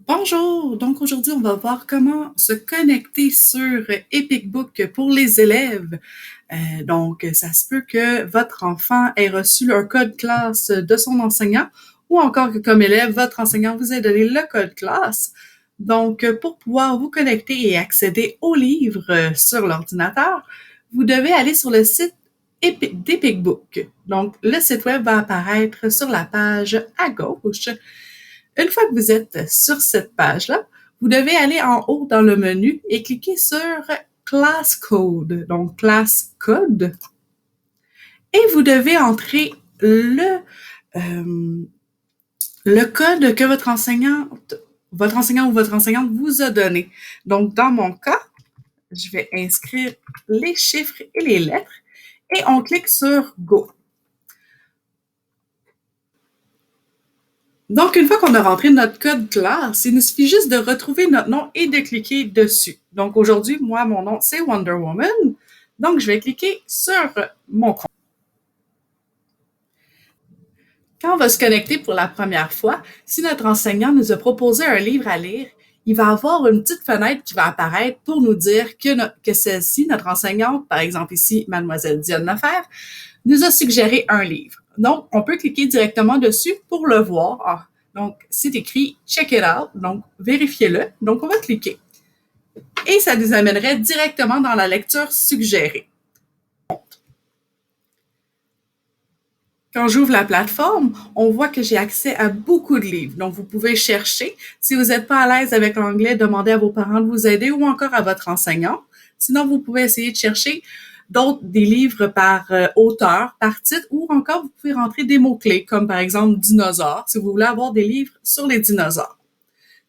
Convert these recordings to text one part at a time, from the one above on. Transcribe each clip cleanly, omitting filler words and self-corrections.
Bonjour! Donc aujourd'hui, on va voir comment se connecter sur Epic Book pour les élèves. Donc, ça se peut que votre enfant ait reçu un code classe de son enseignant ou encore que comme élève, votre enseignant vous ait donné le code classe. Donc, pour pouvoir vous connecter et accéder aux livres sur l'ordinateur, vous devez aller sur le site d'Epic Book. Donc, le site web va apparaître sur la page à gauche. Une fois que vous êtes sur cette page-là, vous devez aller en haut dans le menu et cliquer sur Class Code, donc Class Code, et vous devez entrer euh, le code que votre enseignant ou votre enseignante vous a donné. Donc, dans mon cas, je vais inscrire les chiffres et les lettres et on clique sur Go. Donc, une fois qu'on a rentré notre code classe, il nous suffit juste de retrouver notre nom et de cliquer dessus. Donc, aujourd'hui, moi, mon nom, c'est Wonder Woman. Donc, je vais cliquer sur mon compte. Quand on va se connecter pour la première fois, si notre enseignant nous a proposé un livre à lire, il va avoir une petite fenêtre qui va apparaître pour nous dire que celle-ci, notre enseignante, par exemple ici, Mademoiselle Diane Lefebvre, nous a suggéré un livre. Donc, on peut cliquer directement dessus pour le voir. Donc, c'est écrit Check it out, donc vérifiez-le. Donc, on va cliquer. Et ça nous amènerait directement dans la lecture suggérée. Quand j'ouvre la plateforme, on voit que j'ai accès à beaucoup de livres. Donc, vous pouvez chercher. Si vous n'êtes pas à l'aise avec l'anglais, demandez à vos parents de vous aider ou encore à votre enseignant. Sinon, vous pouvez essayer de chercher des livres par auteur, par titre, ou encore vous pouvez rentrer des mots-clés, comme par exemple dinosaures, si vous voulez avoir des livres sur les dinosaures.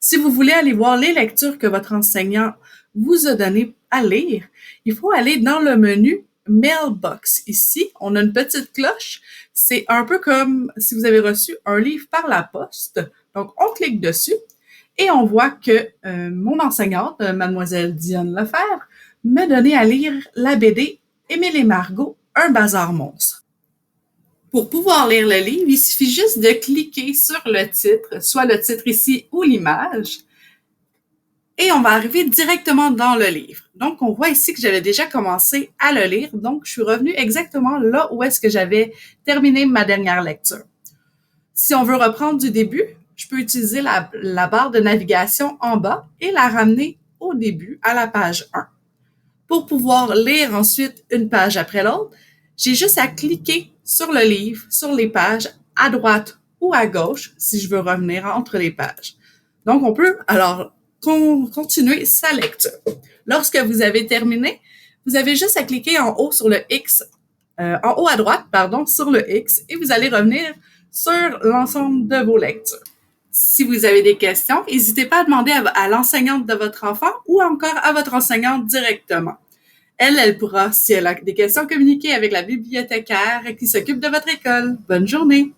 Si vous voulez aller voir les lectures que votre enseignant vous a données à lire, il faut aller dans le menu Mailbox. Ici, on a une petite cloche. C'est un peu comme si vous avez reçu un livre par la poste. Donc, on clique dessus et on voit que mon enseignante, Mademoiselle Diane Lefebvre, m'a donné à lire la BD Émile et Margot, un bazar monstre. Pour pouvoir lire le livre, il suffit juste de cliquer sur le titre, soit le titre ici ou l'image, et on va arriver directement dans le livre. Donc, on voit ici que j'avais déjà commencé à le lire, donc je suis revenue exactement là où est-ce que j'avais terminé ma dernière lecture. Si on veut reprendre du début, je peux utiliser la barre de navigation en bas et la ramener au début, à la page 1. Pour pouvoir lire ensuite une page après l'autre, j'ai juste à cliquer sur le livre, sur les pages, à droite ou à gauche, si je veux revenir entre les pages. Donc, on peut alors continuer sa lecture. Lorsque vous avez terminé, vous avez juste à cliquer en haut sur le X, en haut à droite, pardon, sur le X, et vous allez revenir sur l'ensemble de vos lectures. Si vous avez des questions, n'hésitez pas à demander à l'enseignante de votre enfant ou encore à votre enseignante directement. Elle pourra, si elle a des questions, communiquer avec la bibliothécaire qui s'occupe de votre école. Bonne journée!